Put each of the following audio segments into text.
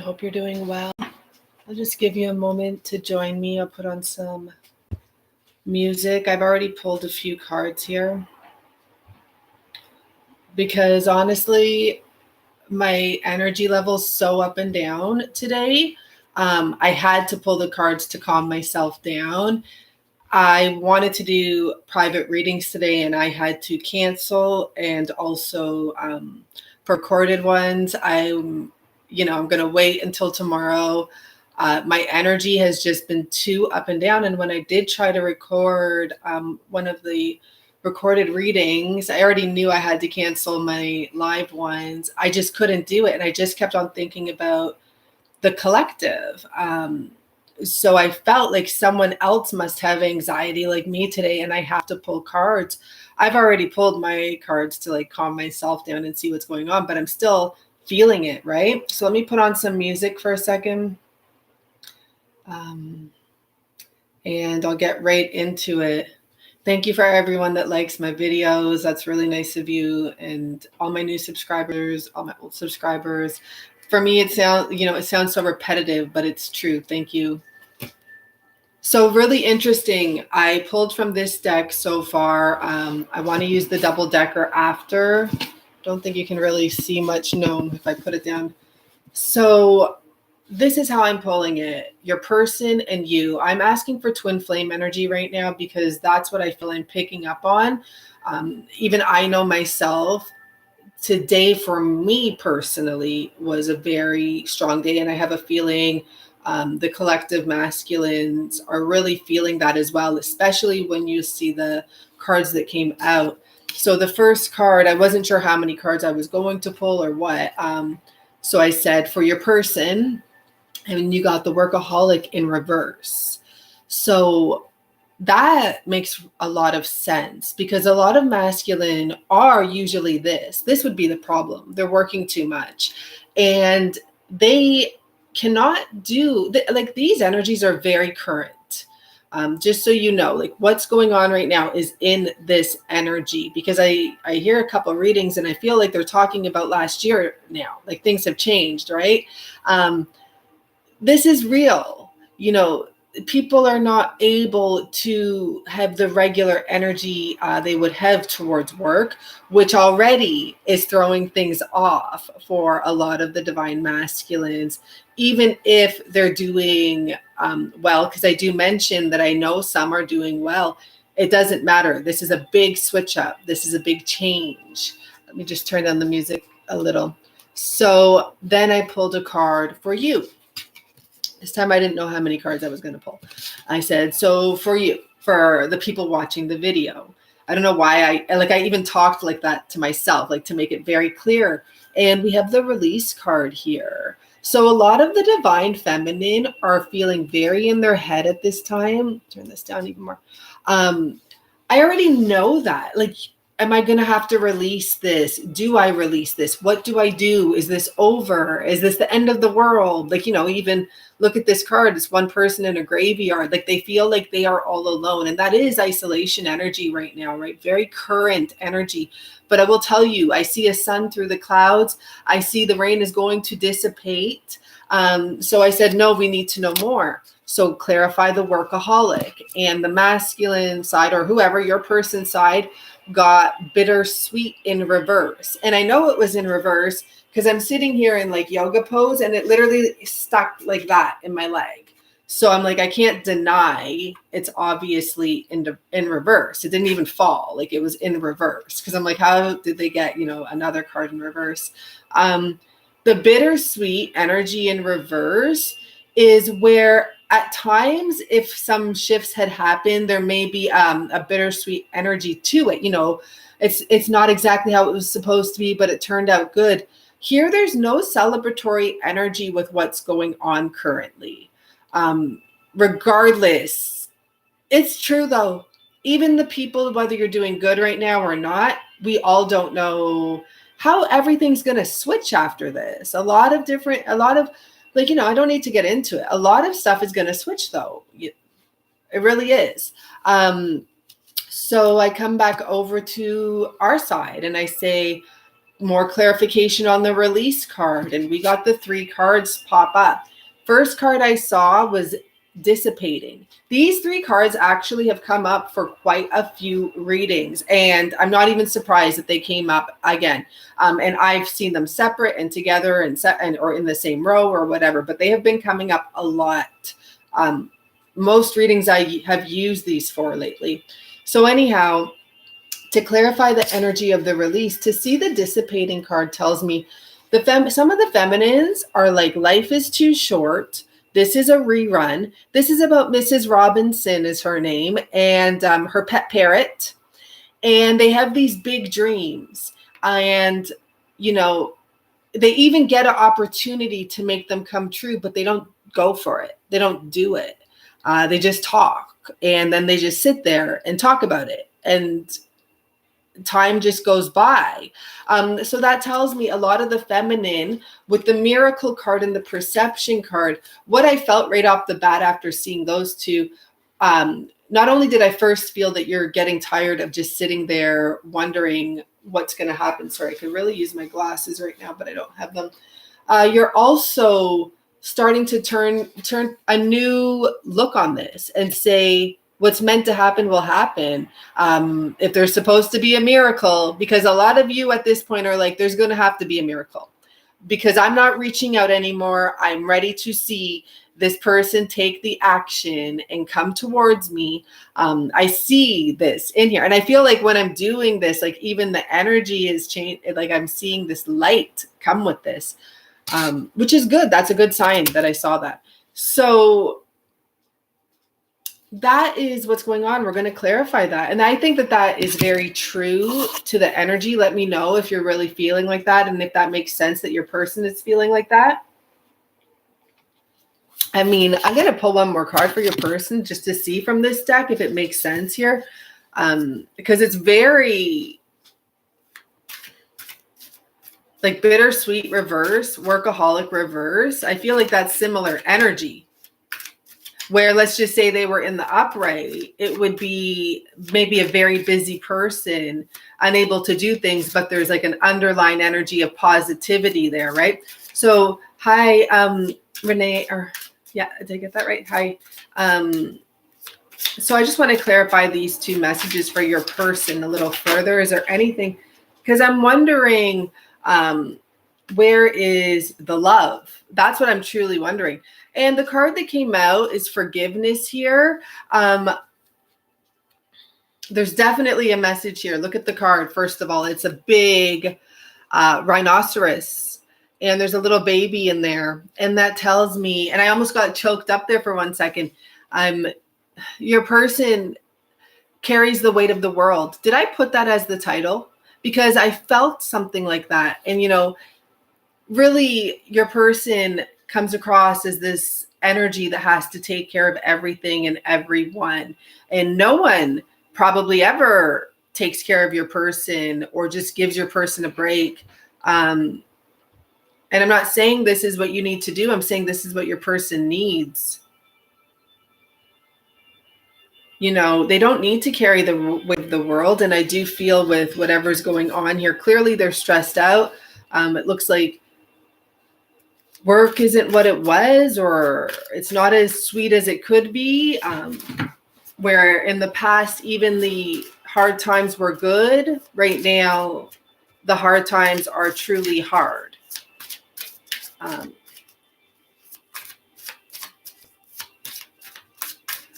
I hope you're doing well. I'll just give you a moment to join me. I'll put on some music. I've already pulled a few cards here because honestly, my energy level's so up and down today. I had to pull the cards to calm myself down. I wanted to do private readings today and I had to cancel, and also for recorded ones, I'm going to wait until tomorrow. My energy has just been too up and down. And when I did try to record one of the recorded readings, I already knew I had to cancel my live ones. I just couldn't do it. And I just kept on thinking about the collective. So I felt like someone else must have anxiety like me today, and I have to pull cards. I've already pulled my cards to like calm myself down and see what's going on, but I'm still feeling it, right? So let me put on some music for a second. And I'll get right into it. Thank you for everyone that likes my videos. That's really nice of you. And all my new subscribers, all my old subscribers. For me, it sounds so repetitive, but it's true. Thank you. So really interesting. I pulled from this deck so far. I want to use the double decker after. Don't think you can really see much gnome if I put it down. So this is how I'm pulling it. Your person and you. I'm asking for twin flame energy right now because that's what I feel I'm picking up on. Even I know myself. Today for me personally was a very strong day, and I have a feeling the collective masculines are really feeling that as well, especially when you see the cards that came out. So the first card, I wasn't sure how many cards I was going to pull or what. So I said for your person, and you got the workaholic in reverse. So that makes a lot of sense because a lot of masculine are usually this. This would be the problem. They're working too much and they cannot do, like these energies are very current. Just so you know, like what's going on right now is in this energy, because I hear a couple of readings and I feel like they're talking about last year now, like things have changed, right? This is real. People are not able to have the regular energy they would have towards work, which already is throwing things off for a lot of the divine masculines, even if they're doing well, because I do mention that I know some are doing well. It doesn't matter. This is a big switch up. This is a big change. Let me just turn down the music a little. So then I pulled a card for you. This time I didn't know how many cards I was going to pull. I said, so for you, for the people watching the video. I don't know why I even talked like that to myself, like to make it very clear. And we have the release card here. So a lot of the divine feminine are feeling very in their head at this time. Turn this down even more. I already know that. Like, am I going to have to release this? Do I release this? What do I do? Is this over? Is this the end of the world? Like, even look at this card. It's one person in a graveyard. Like they feel like they are all alone. And that is isolation energy right now, right? Very current energy. But I will tell you, I see a sun through the clouds. I see the rain is going to dissipate. So I said, no, we need to know more. So clarify the workaholic, and the masculine side, or whoever, your person side, got bittersweet in reverse. And I know it was in reverse because I'm sitting here in like yoga pose and it literally stuck like that in my leg. So I'm like, I can't deny it's obviously in reverse. It didn't even fall. Like it was in reverse. Because I'm like, how did they get, another card in reverse? The bittersweet energy in reverse is where at times, if some shifts had happened, there may be a bittersweet energy to it. It's not exactly how it was supposed to be, but it turned out good. Here, there's no celebratory energy with what's going on currently. Regardless, it's true though. Even the people, whether you're doing good right now or not, we all don't know how everything's going to switch after this. A lot of I don't need to get into it. A lot of stuff is going to switch though. It really is. So I come back over to our side and I say, more clarification on the release card, and we got the 3 cards pop up. First card I saw was dissipating. These 3 cards actually have come up for quite a few readings, and I'm not even surprised that they came up again. And I've seen them separate and together and or in the same row or whatever, but they have been coming up a lot. Most readings I have used these for lately. So anyhow, to clarify the energy of the release, to see the dissipating card tells me some of the feminines are like, life is too short. This is a rerun. This is about Mrs. Robinson is her name, and her pet parrot. And they have these big dreams. And, you know, they even get an opportunity to make them come true, but they don't go for it. They don't do it. They just talk, and then they just sit there and talk about it. And time just goes by. So that tells me a lot of the feminine with the miracle card and the perception card. What I felt right off the bat after seeing those two, not only did I first feel that you're getting tired of just sitting there wondering what's going to happen. Sorry, I could really use my glasses right now, but I don't have them. You're also starting to turn a new look on this and say, what's meant to happen will happen. If there's supposed to be a miracle, because a lot of you at this point are like, there's going to have to be a miracle because I'm not reaching out anymore. I'm ready to see this person take the action and come towards me. I see this in here. And I feel like when I'm doing this, like even the energy is changed. Like I'm seeing this light come with this, which is good. That's a good sign that I saw that. So that is what's going on. We're going to clarify that. And I think that that is very true to the energy. Let me know if you're really feeling like that. And if that makes sense that your person is feeling like that. I mean, I'm going to pull one more card for your person just to see from this deck if it makes sense here. Because it's very like bittersweet reverse, workaholic reverse. I feel like that's similar energy. Where let's just say they were in the upright, it would be maybe a very busy person, unable to do things, but there's like an underlying energy of positivity there, right? So, hi, Renee, or yeah, did I get that right? Hi. So I just want to clarify these 2 messages for your person a little further. Is there anything, because I'm wondering, where is the love? That's what I'm truly wondering. And the card that came out is forgiveness here. There's definitely a message here. Look at the card. First of all, it's a big rhinoceros, and there's a little baby in there. And that tells me, and I almost got choked up there for 1 second. Your person carries the weight of the world. Did I put that as the title? Because I felt something like that. And, you know, really your person comes across as this energy that has to take care of everything and everyone. And no one probably ever takes care of your person or just gives your person a break. And I'm not saying this is what you need to do. I'm saying this is what your person needs. You know, they don't need to carry the weight of the world. And I do feel with whatever's going on here, clearly they're stressed out. It looks like work isn't what it was, or it's not as sweet as it could be. Where in the past, even the hard times were good. Right now, the hard times are truly hard.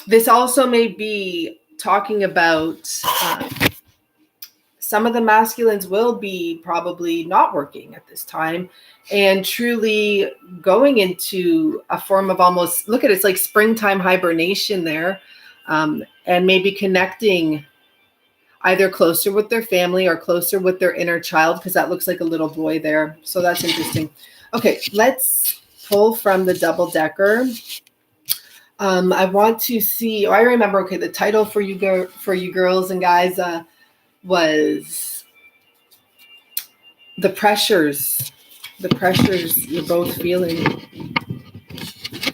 This also may be talking about some of the masculines will be probably not working at this time and truly going into a form of almost, look at it, it's like springtime hibernation there, and maybe connecting either closer with their family or closer with their inner child, because that looks like a little boy there. So that's interesting. Okay, let's pull from the double decker. I want to see, I remember, okay, the title for you girls and guys was the pressures you're both feeling.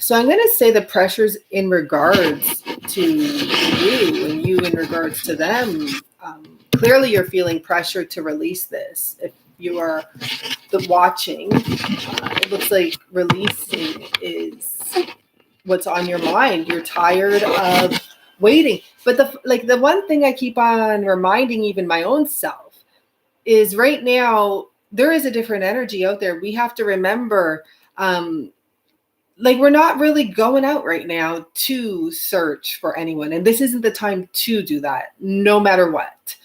So I'm going to say the pressures in regards to you and you in regards to them. Clearly you're feeling pressure to release this. you are the watching, it looks like releasing is what's on your mind. You're tired of waiting. But the one thing I keep on reminding even my own self is right now there is a different energy out there. We have to remember, we're not really going out right now to search for anyone. And this isn't the time to do that, no matter what.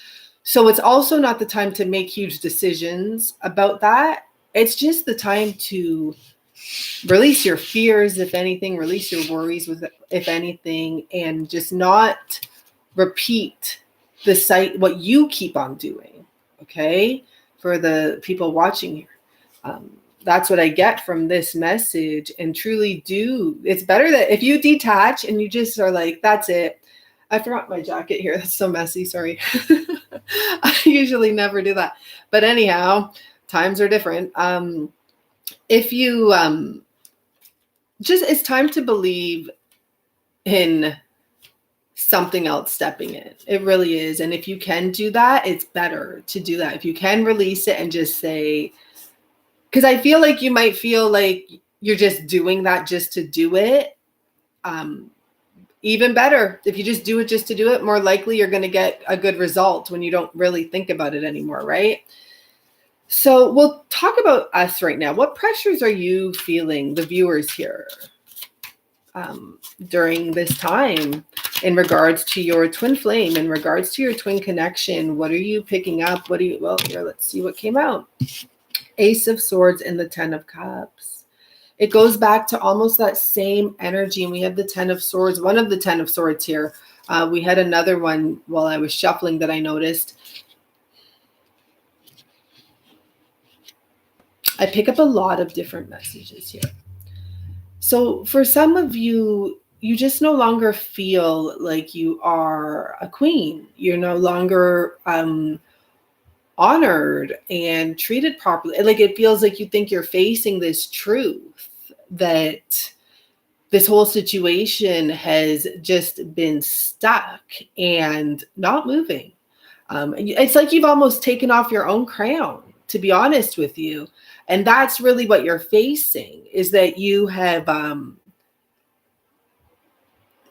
So it's also not the time to make huge decisions about that. It's just the time to release your fears, if anything, release your worries, if anything, and just not repeat what you keep on doing. Okay, for the people watching here. That's what I get from this message. And truly it's better that if you detach and you just are like, that's it. I forgot my jacket here. That's so messy. Sorry. I usually never do that. But anyhow, times are different. If you it's time to believe in something else stepping in. It really is. And if you can do that, it's better to do that. If you can release it and just say, because I feel like you might feel like you're just doing that just to do it. Even better. If you just do it just to do it, more likely you're going to get a good result when you don't really think about it anymore, right? So we'll talk about us right now. What pressures are you feeling, the viewers here, during this time in regards to your twin flame, in regards to your twin connection? What are you picking up? Well, here, let's see what came out. Ace of Swords and the 10 of Cups. It goes back to almost that same energy. And we have the 10 of Swords, one of the 10 of Swords here. We had another one while I was shuffling that I noticed. I pick up a lot of different messages here. So for some of you, you just no longer feel like you are a queen. You're no longer honored and treated properly. Like it feels like you think you're facing this truth that this whole situation has just been stuck and not moving. It's like you've almost taken off your own crown, to be honest with you. And that's really what you're facing, is that you have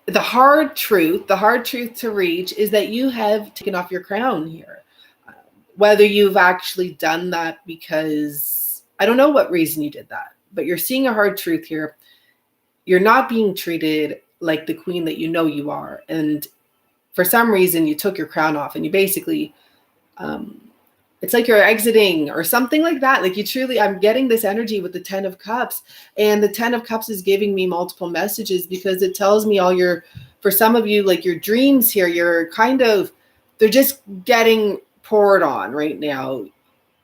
the hard truth to reach is that you have taken off your crown here. Whether you've actually done that because, I don't know what reason you did that, but you're seeing a hard truth here. You're not being treated like the queen that you know you are. And for some reason, you took your crown off and you basically, it's like you're exiting or something like that. Like you truly, I'm getting this energy with the 10 of Cups. And the 10 of Cups is giving me multiple messages because it tells me for some of you, like your dreams here, they're just getting poured on right now.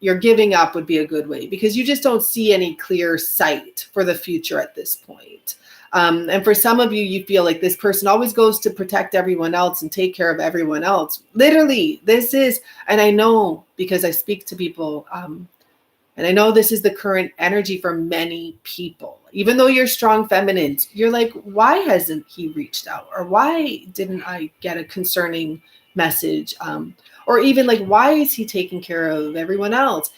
You're giving up would be a good way because you just don't see any clear sight for the future at this point. And for some of you, you feel like this person always goes to protect everyone else and take care of everyone else. Literally, and I know because I speak to people, and I know this is the current energy for many people. Even though you're strong feminines, you're like, why hasn't he reached out? Or why didn't I get a concerning message? Or even like, why is he taking care of everyone else?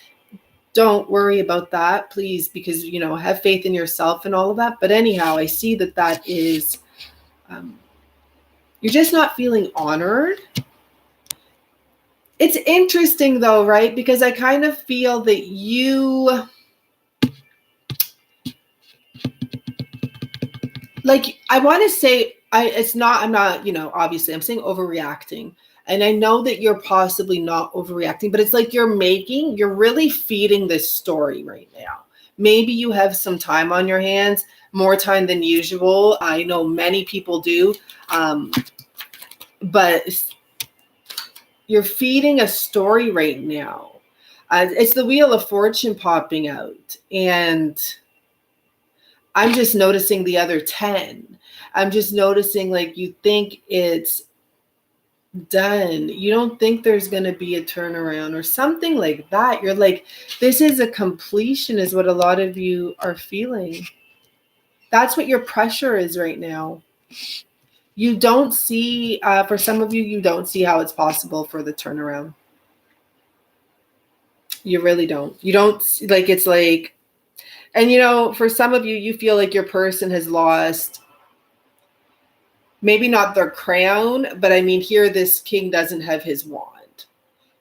Don't worry about that, please, because, have faith in yourself and all of that. But anyhow, I see that is, you're just not feeling honored. It's interesting though, right? Because I kind of feel that you, like, I want to say, I'm not, obviously I'm saying overreacting. And I know that you're possibly not overreacting, but it's like you're really feeding this story right now. Maybe you have some time on your hands, more time than usual. I know many people do. But you're feeding a story right now. It's the Wheel of Fortune popping out. And I'm just noticing the other 10. I'm just noticing like you think it's done. You don't think there's going to be a turnaround or something like that. You're like, this is a completion is what a lot of you are feeling. That's what your pressure is right now. You don't see, for some of you, you don't see how it's possible for the turnaround. You really don't. You don't, like, it's like, and you know, for some of you, you feel like your person has lost, maybe not their crown, but I mean, here, this king doesn't have his wand.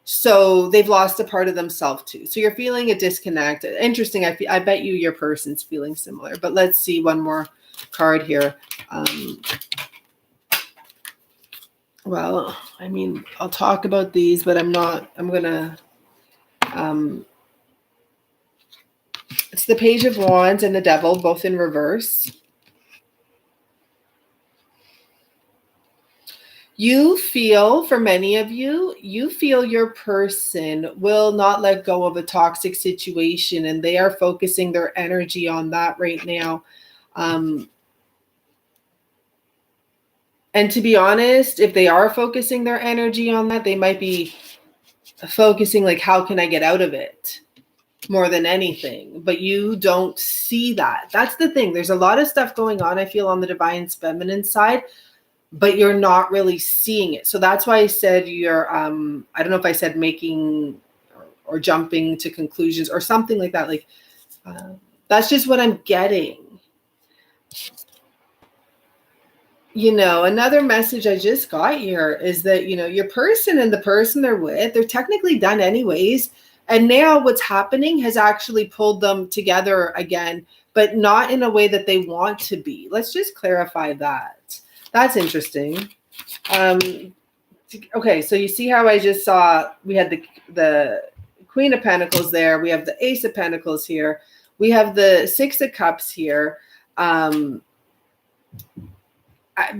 So they've lost a part of themselves too. So you're feeling a disconnect. Interesting. I bet you your person's feeling similar, but let's see one more card here. Well, I mean, I'll talk about these, but I'm going to, it's the Page of Wands and the Devil, both in reverse. You feel, for many of you, you feel your person will not let go of a toxic situation, and they are focusing their energy on that right now. And to be honest, if they are focusing their energy on that, they might be focusing like, how can I get out of it? More than anything. But you don't see that. That's the thing. There's a lot of stuff going on, I feel, on the divine feminine side, but you're not really seeing it. So that's why I said you're, I don't know if I said making or jumping to conclusions or something like that. Like, that's just what I'm getting. You know, another message I just got here is that, you know, your person and the person they're with, they're technically done anyways. And now what's happening has actually pulled them together again, but not in a way that they want to be. Let's just clarify that. That's interesting. Okay, so you see how I just saw we had the Queen of Pentacles there. We have the Ace of Pentacles here. We have the Six of Cups here. The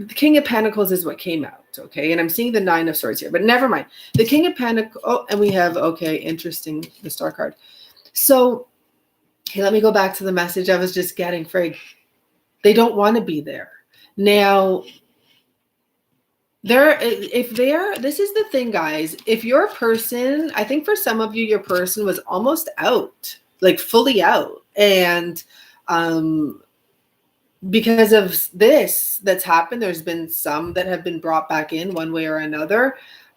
King of Pentacles is what came out, okay? And I'm seeing the Nine of Swords here, but never mind. The King of Pentacles, oh, and we have, okay, interesting, the Star card. So, okay, let me go back to the message I was just getting, Frig. They don't want to be there. Now, this is the thing, guys. If your person, I think for some of you, your person was almost out, like fully out. And because of this that's happened, there's been some that have been brought back in one way or another.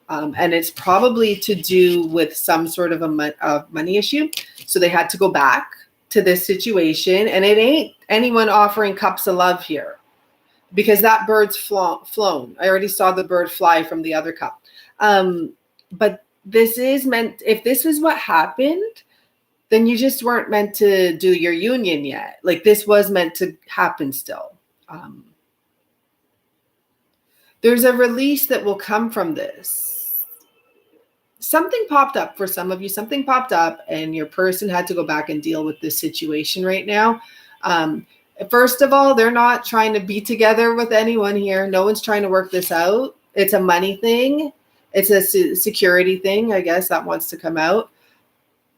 And it's probably to do with some sort of a money issue. So they had to go back to this situation. And it ain't anyone offering cups of love here, because that bird's flown. I already saw the bird fly from the other cup. But this is meant, if this is what happened, then you just weren't meant to do your union yet. Like, this was meant to happen still. There's a release that will come from this. Something popped up for some of you. Something popped up and your person had to go back and deal with this situation right now. First of all, they're not trying to be together with anyone here. No one's trying to work this out. It's a money thing. It's a security thing, I guess, that wants to come out.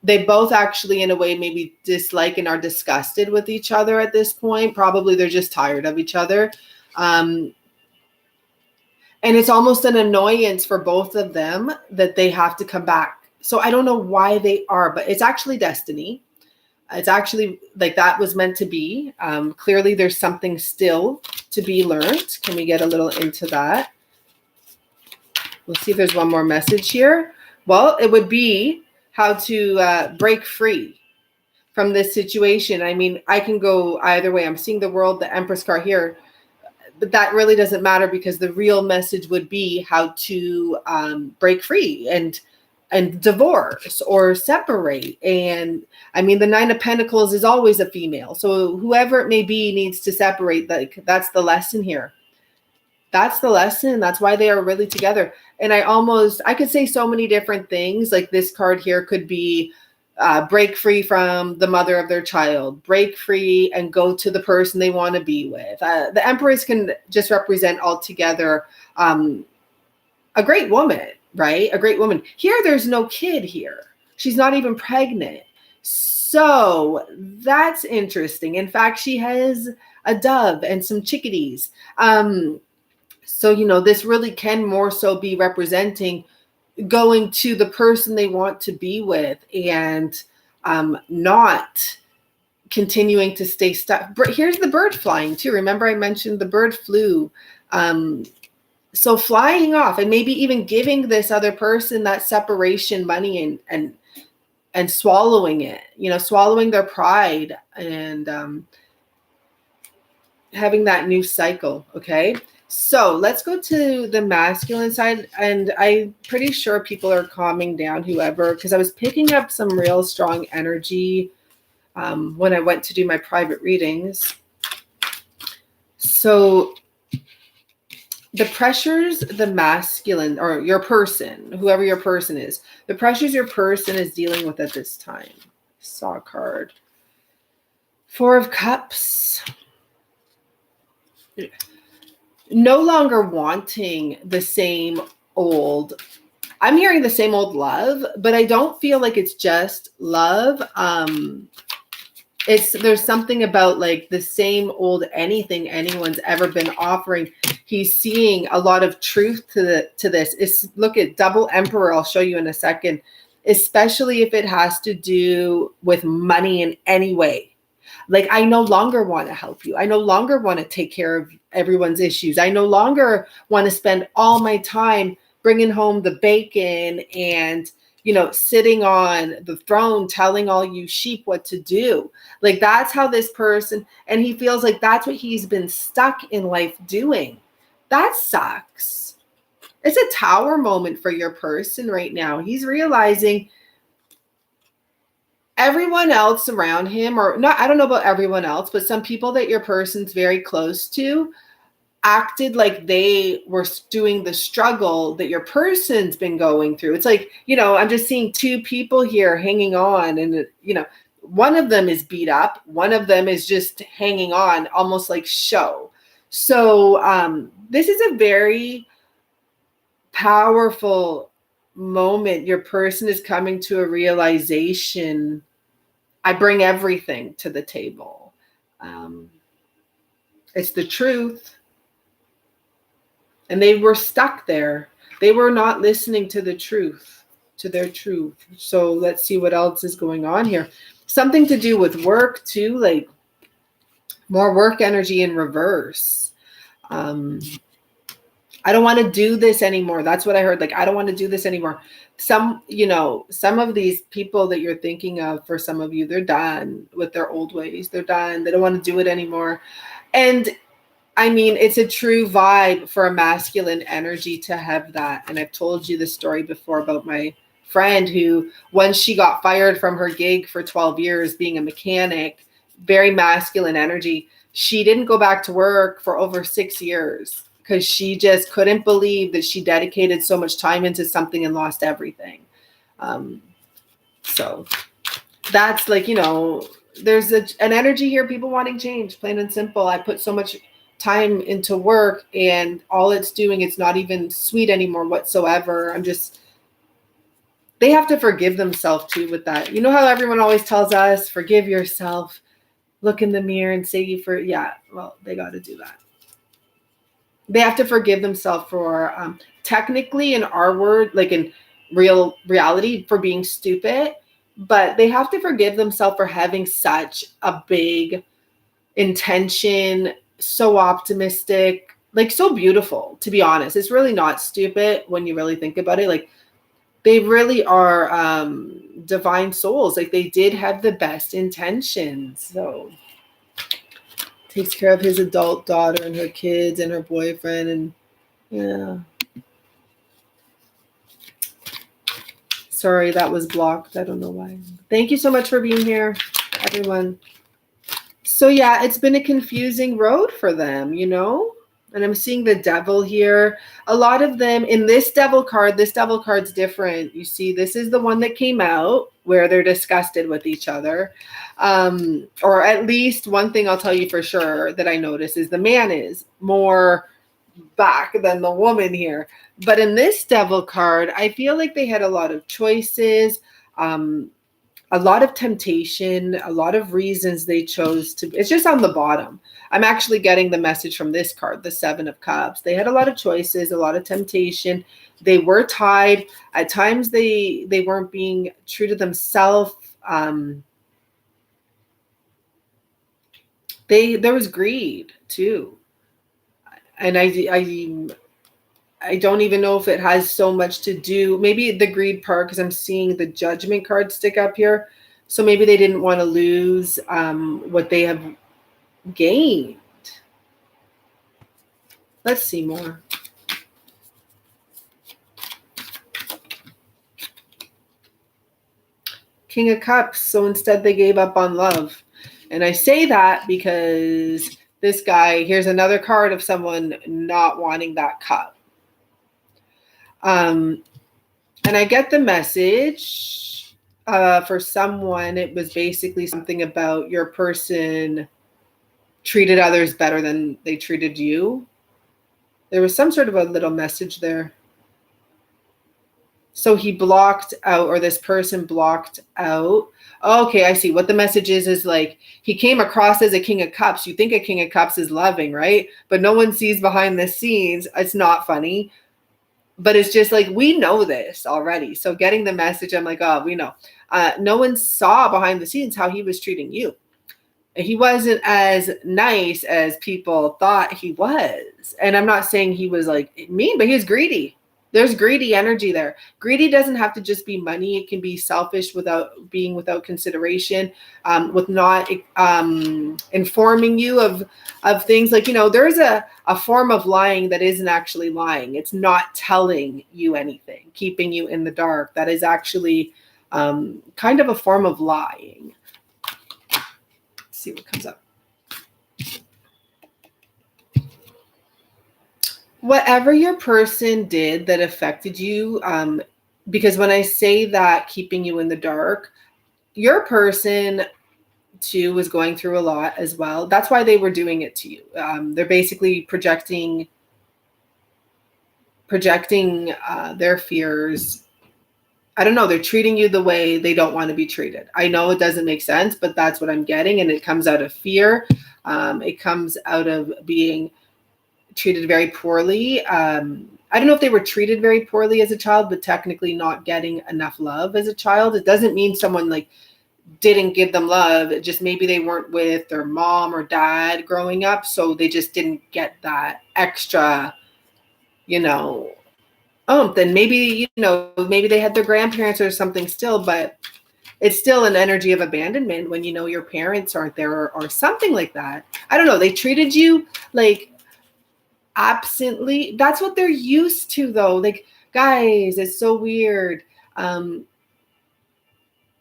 They both actually, in a way, maybe dislike and are disgusted with each other at this point. Probably they're just tired of each other. And it's almost an annoyance for both of them that they have to come back. So I don't know why they are, but it's actually destiny. It's actually like that was meant to be. Clearly, there's something still to be learned. Can we get a little into that? We'll see if there's one more message here. Well, it would be how to break free from this situation. I mean, I can go either way. I'm seeing the World, the Empress card here, but that really doesn't matter, because the real message would be how to break free and divorce or separate. And I mean, the Nine of Pentacles is always a female. So whoever it may be needs to separate. That's the lesson here. That's the lesson. That's why they are really together. And I could say so many different things. Like this card here could be break free from the mother of their child, break free and go to the person they want to be with. The Empress can just represent altogether a great woman, right? A great woman. Here, there's no kid here. She's not even pregnant. So that's interesting. In fact, she has a dove and some chickadees. So, you know, this really can more so be representing going to the person they want to be with and not continuing to stay stuck. Here's the bird flying too. Remember I mentioned the bird flew. So flying off and maybe even giving this other person that separation money and swallowing it, you know, swallowing their pride and having that new cycle. Okay. So let's go to the masculine side. And I'm pretty sure people are calming down, whoever, because I was picking up some real strong energy when I went to do my private readings. So the pressures the masculine, or your person, whoever your person is, the pressures your person is dealing with at this time. Saw a card. 4 of Cups. No longer wanting the same old, I'm hearing the same old love, but I don't feel like it's just love. There's something about like the same old anything anyone's ever been offering. He's seeing a lot of truth to this. Look at double emperor. I'll show you in a second, especially if it has to do with money in any way. Like, I no longer want to help you. I no longer want to take care of everyone's issues. I no longer want to spend all my time bringing home the bacon and, you know, sitting on the throne telling all you sheep what to do. Like, that's how this person, and he feels like that's what he's been stuck in life doing. That sucks. It's a tower moment for your person right now. He's realizing everyone else around him, or not, I don't know about everyone else, but some people that your person's very close to acted like they were doing the struggle that your person's been going through. It's like, you know, I'm just seeing 2 people here hanging on, and, you know, one of them is beat up. One of them is just hanging on, almost like show. So this is a very powerful moment. Your person is coming to a realization. I bring everything to the table. It's the truth. And they were stuck there. They were not listening to the truth, to their truth. So let's see what else is going on here. Something to do with work too, like more work energy in reverse. I don't want to do this anymore. That's what I heard. Like, I don't want to do this anymore. Some, you know, some of these people that you're thinking of, for some of you, they're done with their old ways. They're done. They don't want to do it anymore. And I mean, it's a true vibe for a masculine energy to have that. And I've told you the story before about my friend who, once she got fired from her gig for 12 years being a mechanic, very masculine energy, she didn't go back to work for over 6 years because she just couldn't believe that she dedicated so much time into something and lost everything. So that's like, you know, there's an energy here, people wanting change, plain and simple. I put so much time into work and all it's doing, it's not even sweet anymore whatsoever. They have to forgive themselves too with that. You know how everyone always tells us, forgive yourself, look in the mirror and say well, they got to do that. They have to forgive themselves for technically in our word, like in reality, for being stupid, but they have to forgive themselves for having such a big intention, so optimistic, like so beautiful, to be honest. It's really not stupid when you really think about it. Like, they really are divine souls. Like, they did have the best intentions. So takes care of his adult daughter and her kids and her boyfriend, and yeah. Sorry, that was blocked. I don't know why. Thank you so much for being here, everyone. So yeah, it's been a confusing road for them, you know? And I'm seeing the devil here. A lot of them in this devil card's different. You see, this is the one that came out where they're disgusted with each other. Or at least one thing I'll tell you for sure that I notice is the man is more back than the woman here. But in this devil card, I feel like they had a lot of choices, a lot of temptation, a lot of reasons they chose to. It's just on the bottom. I'm actually getting the message from this card, the 7 of Cups. They had a lot of choices, a lot of temptation. They were tied. At times they weren't being true to themselves. There was greed too. And I don't even know if it has so much to do, maybe the greed part, because I'm seeing the judgment card stick up here. So maybe they didn't want to lose what they have gained. Let's see more. King of Cups. So instead they gave up on love. And I say that because this guy, here's another card of someone not wanting that cup. And I get the message for someone. It was basically something about your person treated others better than they treated you. There was some sort of a little message there. So he blocked out, or this person blocked out. Okay, I see. What the message is like, he came across as a King of Cups. You think a King of Cups is loving, right? But no one sees behind the scenes. It's not funny. But it's just like, we know this already. So getting the message, I'm like, oh, we know. No one saw behind the scenes how he was treating you. He wasn't as nice as people thought he was. And I'm not saying he was like mean, but he was greedy. There's greedy energy there. Greedy doesn't have to just be money. It can be selfish without consideration, with not informing you of things. Like, there's a form of lying that isn't actually lying. It's not telling you anything, keeping you in the dark. That is actually kind of a form of lying. Let's see what comes up. Whatever your person did that affected you, because when I say that, keeping you in the dark, your person too was going through a lot as well. That's why they were doing it to you. They're basically projecting their fears. I don't know. They're treating you the way they don't want to be treated. I know it doesn't make sense, but that's what I'm getting. And it comes out of fear. It comes out of being treated very poorly. I don't know if they were treated very poorly as a child, but technically not getting enough love as a child. It doesn't mean someone like didn't give them love. It just maybe they weren't with their mom or dad growing up, so they just didn't get that extra, then maybe, maybe they had their grandparents or something still, but it's still an energy of abandonment when your parents aren't there or something like that. I don't know. They treated you like absently. That's what they're used to, though. Like, guys, it's so weird. I'm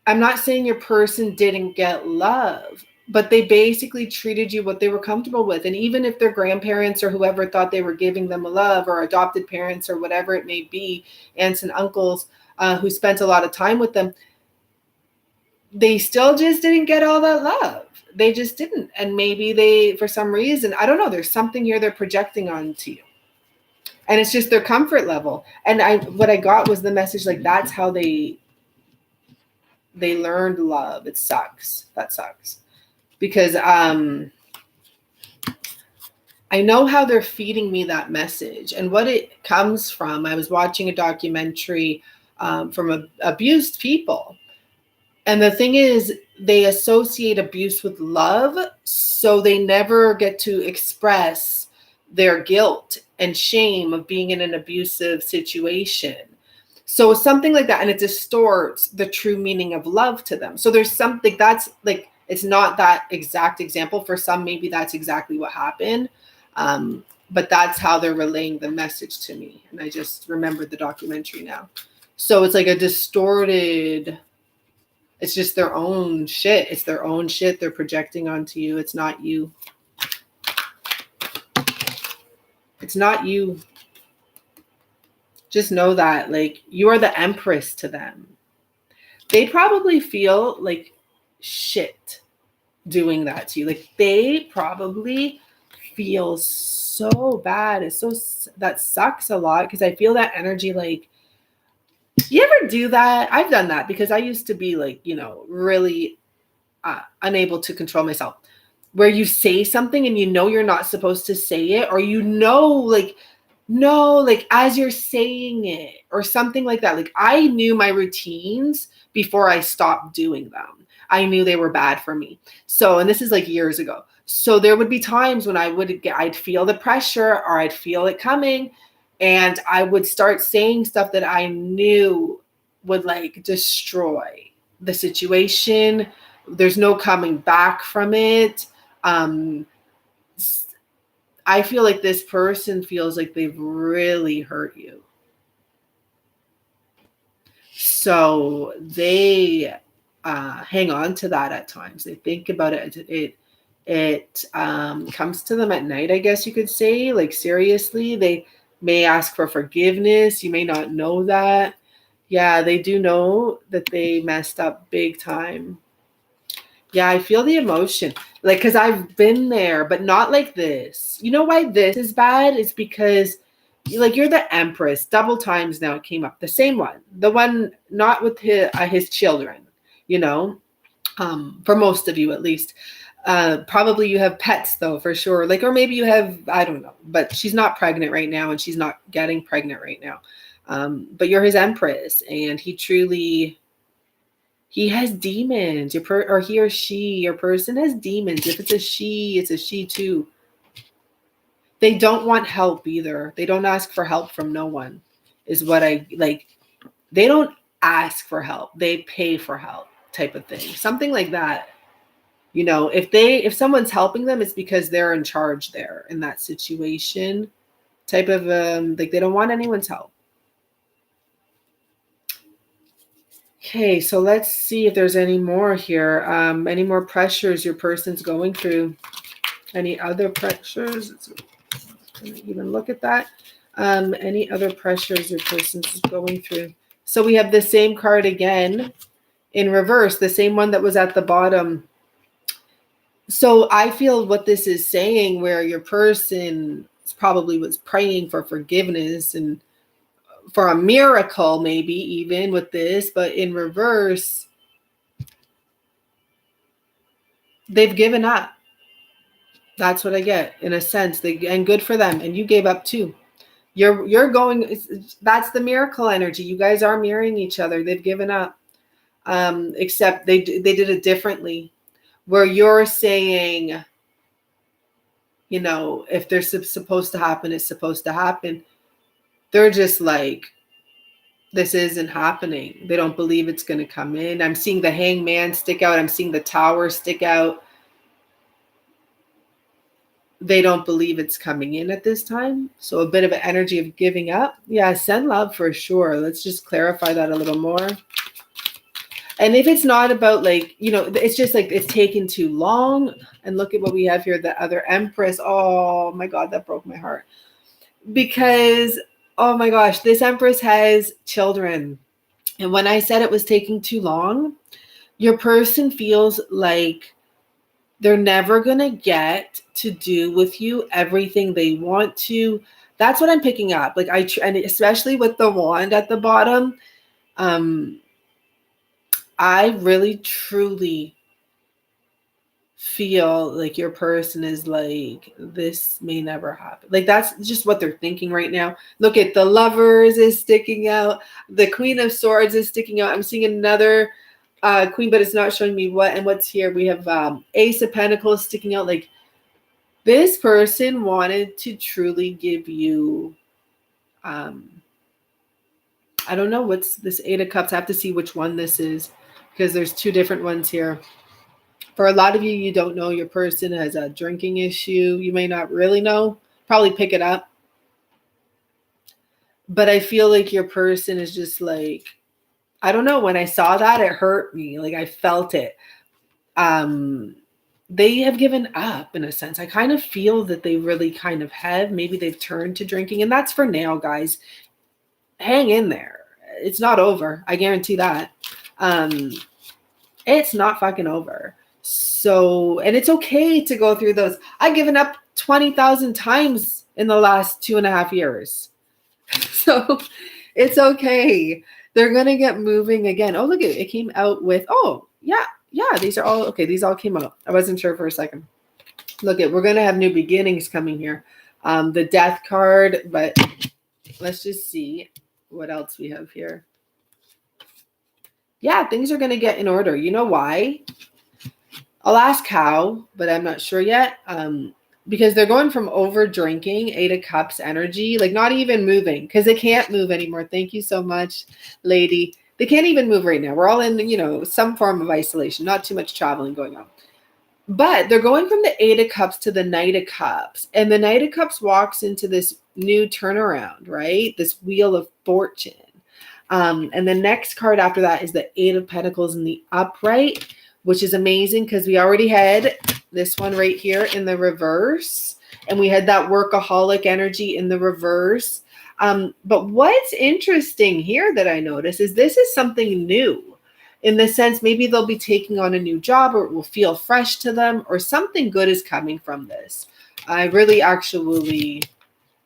not saying your person didn't get love, but they basically treated you what they were comfortable with. And even if their grandparents or whoever thought they were giving them a love, or adopted parents or whatever it may be, aunts and uncles who spent a lot of time with them, they still just didn't get all that love. They just didn't. And maybe they, for some reason, I don't know, there's something here they're projecting onto you. And it's just their comfort level. And what I got was the message, like, that's how they learned love. It sucks. That sucks. Because I know how they're feeding me that message and what it comes from. I was watching a documentary from abused people. And the thing is, they associate abuse with love, so they never get to express their guilt and shame of being in an abusive situation. So something like that, and it distorts the true meaning of love to them. So there's something that's like, it's not that exact example. For some, maybe that's exactly what happened. But that's how they're relaying the message to me. And I just remembered the documentary now. So it's like a distorted... It's just their own shit. It's their own shit they're projecting onto you. It's not you. It's not you. Just know that, like, you are the empress to them. They probably feel like shit doing that to you. Like, they probably feel so bad. That sucks a lot, because I feel that energy, like, you ever do that? I've done that, because I used to be like, really unable to control myself, where you say something and you're not supposed to say it, or as you're saying it or something like that. Like, I knew my routines before I stopped doing them. I knew they were bad for me. So, and this is like years ago. So there would be times when I'd feel the pressure, or I'd feel it coming, And I would start saying stuff that I knew would like destroy the situation. There's no coming back from it. I feel like this person feels like they've really hurt you. So they hang on to that at times. They think about it. It comes to them at night, I guess you could say. Like, seriously, they may ask for forgiveness. You may not know that. Yeah, they do know that they messed up big time. Yeah, I feel the emotion. Like, because I've been there, but not like this. You know why this is bad? It's because, like, you're the Empress. Double times now it came up. The same one. The one not with his children, you know, for most of you at least. Probably you have pets though, for sure. Like, or maybe you have, I don't know, but she's not pregnant right now and she's not getting pregnant right now. But you're his Empress, and he has demons. Or he or she, your person has demons. If it's a she, it's a she too. They don't want help either. They don't ask for help from no one, is what I like. They don't ask for help. They pay for help, type of thing. Something like that. You know, if someone's helping them, it's because they're in charge there in that situation. Type of like, they don't want anyone's help. Okay, so let's see if there's any more here. Any more pressures your person's going through? Any other pressures? Can I even look at that? Any other pressures your person's going through? So we have the same card again in reverse, the same one that was at the bottom. So I feel what this is saying, where your person probably was praying for forgiveness and for a miracle, maybe even with this, but in reverse, they've given up. That's what I get, in a sense. And good for them. And you gave up too. You're going. That's the miracle energy. You guys are mirroring each other. They've given up, except they did it differently. Where you're saying, you know, if they're supposed to happen, it's supposed to happen. They're just like, this isn't happening. They don't believe it's going to come in. I'm seeing the hangman stick out. I'm seeing the tower stick out. They don't believe it's coming in at this time. So a bit of an energy of giving up. Yeah, send love for sure. Let's just clarify that a little more. And if it's not about, like, you know, it's just like it's taken too long. And look at what we have here, the other Empress. Oh my God, that broke my heart. Because, oh my gosh, this Empress has children. And when I said it was taking too long, your person feels like they're never going to get to do with you everything they want to. That's what I'm picking up. Like, and especially with the wand at the bottom, I really, truly feel like your person is like, this may never happen. Like, that's just what they're thinking right now. Look at the Lovers is sticking out. The Queen of Swords is sticking out. I'm seeing another Queen, but it's not showing me what and what's here. We have Ace of Pentacles sticking out. Like, this person wanted to truly give you, I don't know what's this Eight of Cups. I have to see which one this is, because there's two different ones here. For a lot of you, you don't know your person has a drinking issue. You may not really know. Probably pick it up. But I feel like your person is just like, I don't know. When I saw that, it hurt me. Like, I felt it. They have given up, in a sense. I kind of feel that they really kind of have. Maybe they've turned to drinking. And that's for now, guys. Hang in there. It's not over. I guarantee that. It's not fucking over. So, and it's okay to go through those. I've given up 20,000 times in the last 2.5 years. So it's okay. They're going to get moving again. Oh, look at it. It came out with, oh, yeah. Yeah, these are all, okay, these all came out. I wasn't sure for a second. Look at, we're going to have new beginnings coming here. The Death card, but let's just see what else we have here. Yeah, things are going to get in order. You know why? I'll ask how, but I'm not sure yet. because they're going from over drinking, 8 of Cups energy, like not even moving, because they can't move anymore. Thank you so much, lady. They can't even move right now. We're all in, you know, some form of isolation, not too much traveling going on. But they're going from the 8 of Cups to the Knight of Cups. And the Knight of Cups walks into this new turnaround, right? This Wheel of Fortune. And the next card after that is the 8 of Pentacles in the upright, which is amazing because we already had this one right here in the reverse. And we had that workaholic energy in the reverse. But what's interesting here that I notice is this is something new, in the sense maybe they'll be taking on a new job, or it will feel fresh to them, or something good is coming from this. I really actually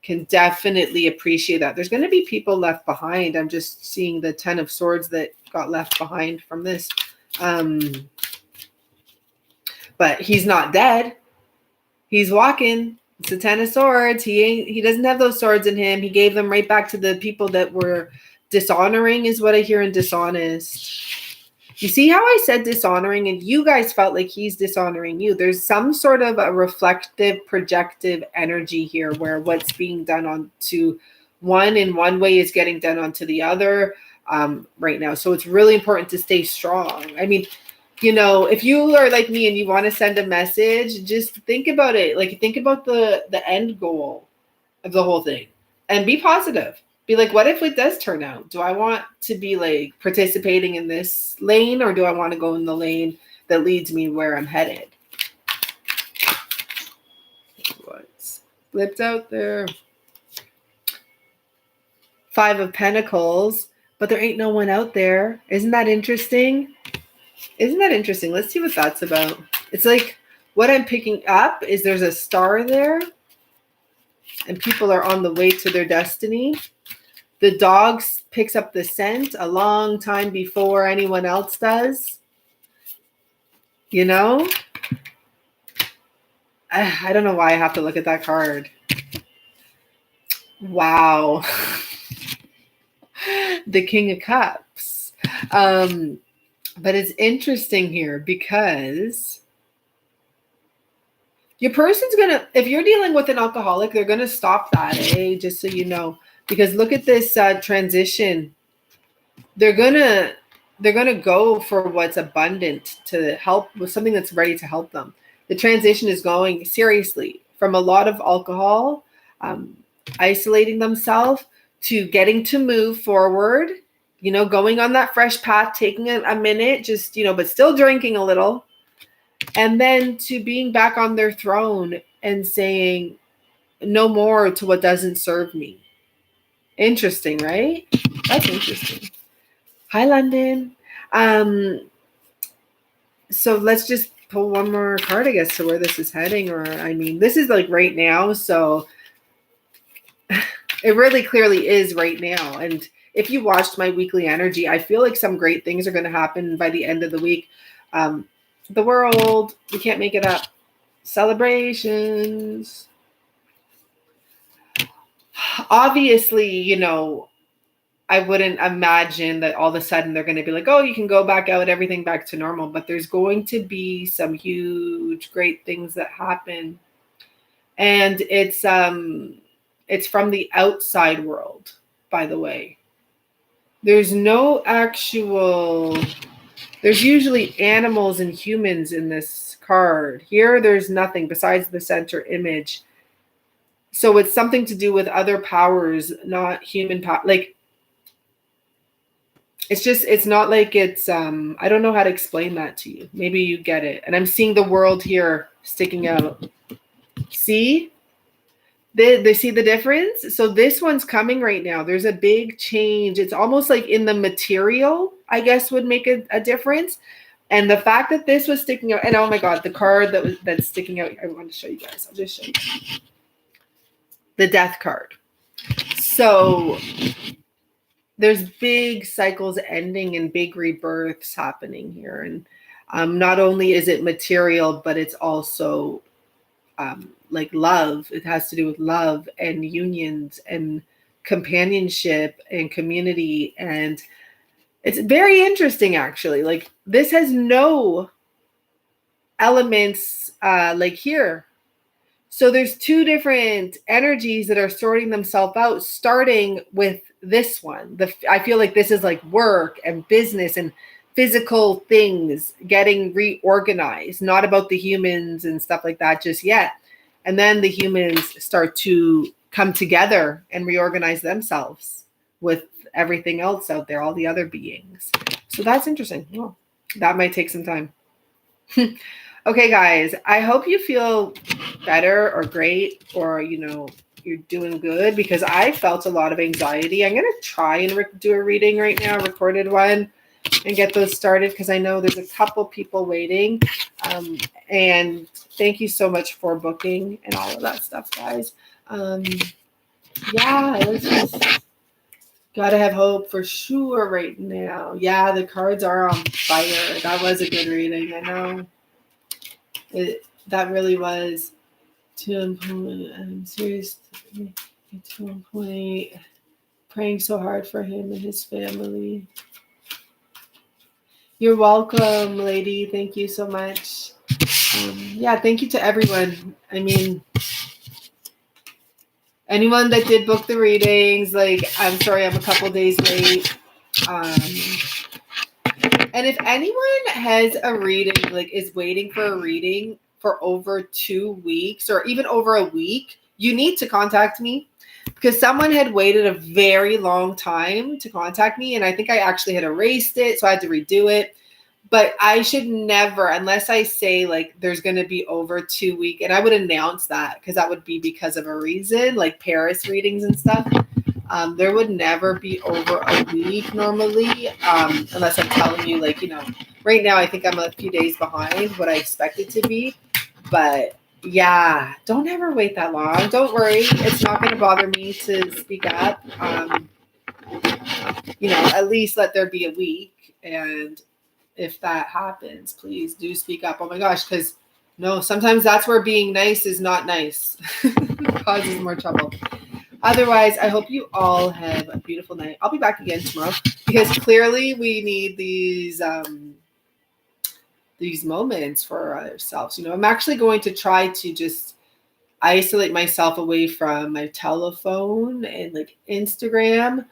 can definitely appreciate that. There's going to be people left behind. I'm just seeing the 10 of Swords that got left behind from this. But he's not dead. He's walking. It's the 10 of Swords. He doesn't have those swords in him. He gave them right back to the people that were dishonoring, is what I hear in dishonest. You see how I said dishonoring, and you guys felt like he's dishonoring you. There's some sort of a reflective, projective energy here where what's being done on to one in one way is getting done onto the other right now. So it's really important to stay strong. I mean, you know, if you are like me and you want to send a message, just think about it. Like, think about the end goal of the whole thing and be positive. Be like, what if it does turn out? Do I want to be like participating in this lane, or do I want to go in the lane that leads me where I'm headed? What's flipped out there? 5 of Pentacles, but there ain't no one out there. Isn't that interesting? Isn't that interesting? Let's see what that's about. It's like what I'm picking up is there's a star there and people are on the way to their destiny. The dog picks up the scent a long time before anyone else does. You know? I don't know why I have to look at that card. Wow. The King of Cups. But it's interesting here because your person's going to, if you're dealing with an alcoholic, they're going to stop that, just so you know. Because look at this transition. They're gonna go for what's abundant to help with something that's ready to help them. The transition is going seriously from a lot of alcohol, isolating themselves, to getting to move forward. You know, going on that fresh path, taking a minute, just, you know, but still drinking a little, and then to being back on their throne and saying no more to what doesn't serve me. Interesting, right? That's interesting. Hi, London. So let's just pull one more card, I guess, to where this is heading. Or, I mean, this is like right now. So it really clearly is right now. And if you watched my weekly energy, I feel like some great things are going to happen by the end of the week. The world, we can't make it up. Celebrations. Obviously, you know, I wouldn't imagine that all of a sudden they're going to be like, oh, you can go back out, everything back to normal. But there's going to be some huge, great things that happen. And it's from the outside world, by the way. There's no actual, there's usually animals and humans in this card. Here, there's nothing besides the center image. So it's something to do with other powers, not human power. Like, it's just, it's not like it's, I don't know how to explain that to you. Maybe you get it. And I'm seeing the world here sticking out. See? They see the difference? So this one's coming right now. There's a big change. It's almost like in the material, I guess, would make a difference. And the fact that this was sticking out, and oh my God, the card that's sticking out, I want to show you guys. I'll just show you. The Death card. So there's big cycles ending and big rebirths happening here. And not only is it material, but it's also like love. It has to do with love and unions and companionship and community. And it's very interesting, actually. Like, this has no elements like here. So there's two different energies that are sorting themselves out, starting with this one. I feel like this is like work and business and physical things getting reorganized, not about the humans and stuff like that just yet. And then the humans start to come together and reorganize themselves with everything else out there, all the other beings. So that's interesting. Oh, that might take some time. Okay, guys, I hope you feel better or great, or, you know, you're doing good, because I felt a lot of anxiety. I'm going to try and do a reading right now, a recorded one, and get those started, because I know there's a couple people waiting. And thank you so much for booking and all of that stuff, guys. Yeah, let's just gotta have hope for sure right now. Yeah, the cards are on fire. That was a good reading. I know. That really was. To a point, I'm serious. To a point, praying so hard for him and his family. You're welcome, lady. Thank you so much. Yeah, thank you to everyone. I mean, anyone that did book the readings, like, I'm sorry I'm a couple days late. And if anyone has a reading, like is waiting for a reading for over 2 weeks or even over a week, you need to contact me, because someone had waited a very long time to contact me. And I think I actually had erased it, so I had to redo it. But I should never, unless I say like there's going to be over 2 weeks, and I would announce that, because that would be because of a reason, like Paris readings and stuff. There would never be over a week normally, unless I'm telling you, like, you know, right now I think I'm a few days behind what I expect it to be. But yeah, don't ever wait that long. Don't worry. It's not going to bother me to speak up. You know, at least let there be a week. And if that happens, please do speak up. Oh my gosh, because no, sometimes that's where being nice is not nice. Causes more trouble. Otherwise, I hope you all have a beautiful night. I'll be back again tomorrow, because clearly we need these moments for ourselves. You know, I'm actually going to try to just isolate myself away from my telephone and like Instagram,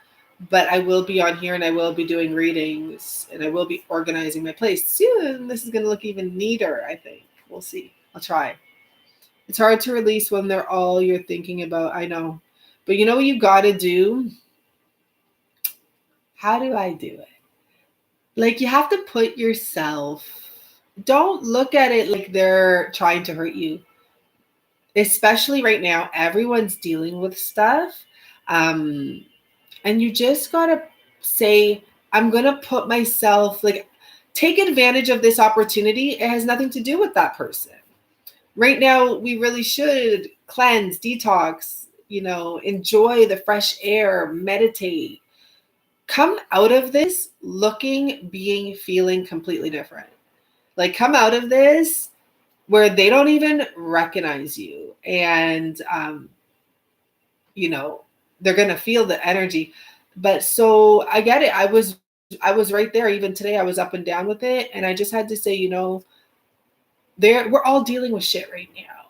but I will be on here and I will be doing readings and I will be organizing my place soon. This is going to look even neater, I think. We'll see. I'll try. It's hard to release when they're all you're thinking about. I know. But you know what you got to do? How do I do it? Like, you have to put yourself, don't look at it like they're trying to hurt you. Especially right now, everyone's dealing with stuff. And you just got to say, I'm going to put myself, like, take advantage of this opportunity. It has nothing to do with that person. Right now, we really should cleanse, detox, you know, enjoy the fresh air, meditate. Come out of this looking, being, feeling completely different. Like, come out of this where they don't even recognize you. And, you know, they're going to feel the energy. But so I get it. I was right there. Even today, I was up and down with it. And I just had to say, you know, we're all dealing with shit right now.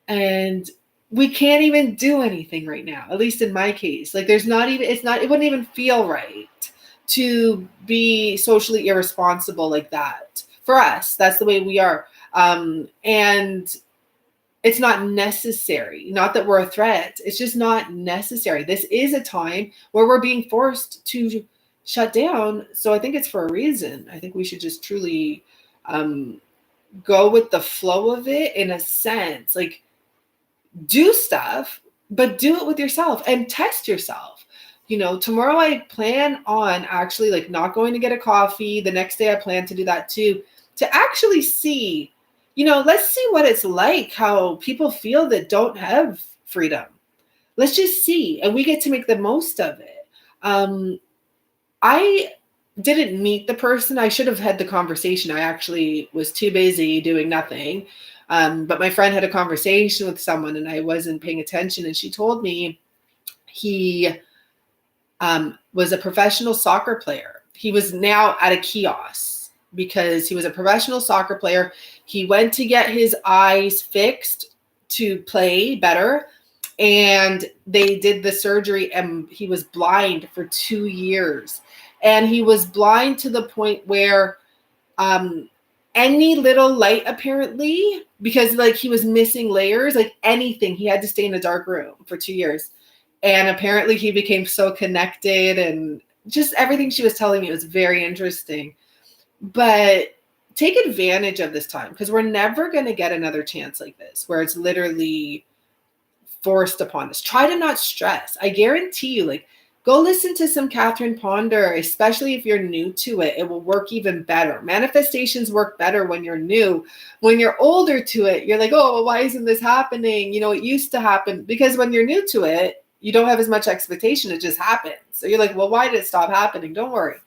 And we can't even do anything right now, at least in my case. Like, it wouldn't even feel right to be socially irresponsible like that. For us, that's the way we are. And it's not necessary. Not that we're a threat. It's just not necessary. This is a time where we're being forced to shut down. So I think it's for a reason. I think we should just truly go with the flow of it, in a sense. Like, do stuff, but do it with yourself and test yourself. You know, tomorrow I plan on actually like not going to get a coffee. The next day I plan to do that too, to actually see, you know, let's see what it's like, how people feel that don't have freedom. Let's just see. And we get to make the most of it. I didn't meet the person. I should have had the conversation. I actually was too busy doing nothing. But my friend had a conversation with someone and I wasn't paying attention. And she told me he was a professional soccer player. He was now at a kiosk because he was a professional soccer player. He went to get his eyes fixed to play better. And they did the surgery and he was blind for 2 years. And he was blind to the point where any little light, apparently, because like he was missing layers, like anything, he had to stay in a dark room for 2 years. And apparently he became so connected, and just everything she was telling me was very interesting. But take advantage of this time, because we're never going to get another chance like this where it's literally forced upon us. Try to not stress. I guarantee you, like, go listen to some Catherine Ponder, especially if you're new to it. It will work even better. Manifestations work better when you're new. When you're older to it, you're like, oh, well, why isn't this happening? You know, it used to happen. Because when you're new to it, you don't have as much expectation. It just happens. So you're like, well, why did it stop happening? Don't worry.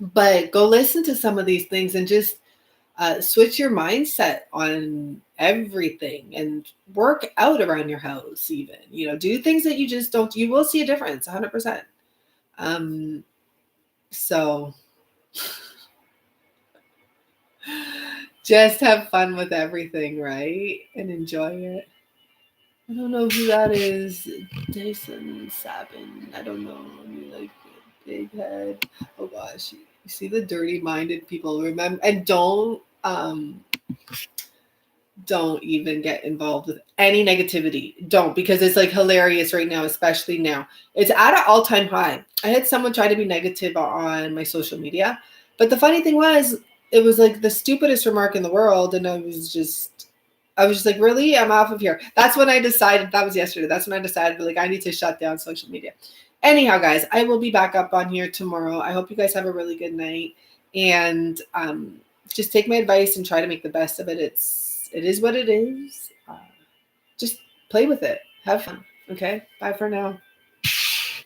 But go listen to some of these things and just switch your mindset on everything, and work out around your house. Even, you know, do things that you just don't, you will see a difference 100%. So just have fun with everything, right? And enjoy it. I don't know who that is. Jason Sabin. I don't know. Like, big head. Oh gosh. You see the dirty minded people. Remember, and don't even get involved with any negativity. Don't, because it's like hilarious right now, especially now. It's at an all-time high. I had someone try to be negative on my social media, but the funny thing was, it was like the stupidest remark in the world, and I was just like, really? I'm off of here. That's when I decided, that was yesterday. That's when I decided, like, I need to shut down social media. Anyhow, guys, I will be back up on here tomorrow. I hope you guys have a really good night, and just take my advice and try to make the best of it. It is what it is. Just play with it. Have fun. Okay. Bye for now.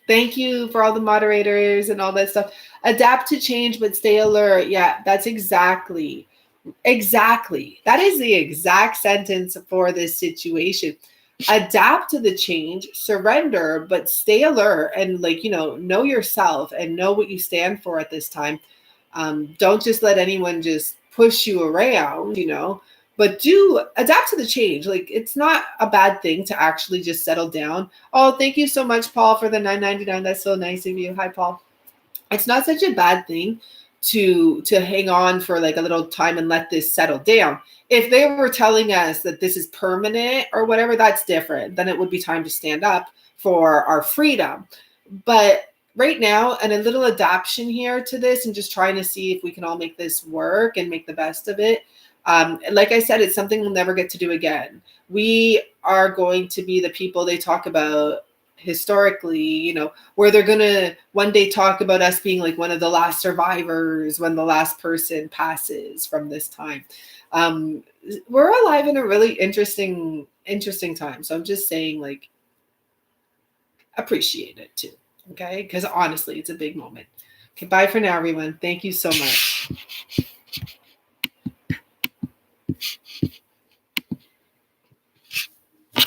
Thank you for all the moderators and all that stuff. Adapt to change, but stay alert. Yeah, that's exactly. That is the exact sentence for this situation. Adapt to the change, surrender, but stay alert, and, like, you know yourself and know what you stand for at this time. Don't just let anyone just push you around, but do adapt to the change. Like, it's not a bad thing to actually just settle down. Oh, thank you so much, Paul, for the $9.99. That's so nice of you. Hi, Paul. It's not such a bad thing to hang on for like a little time and let this settle down. If they were telling us that this is permanent or whatever, that's different. Then it would be time to stand up for our freedom. But right now, and a little adaptation here to this, and just trying to see if we can all make this work and make the best of it. Like I said, it's something we'll never get to do again. We are going to be the people they talk about historically, where they're going to one day talk about us being like one of the last survivors when the last person passes from this time. We're alive in a really interesting time. So I'm just saying, like, appreciate it too. Okay. Because honestly, it's a big moment. Okay. Bye for now, everyone. Thank you so much.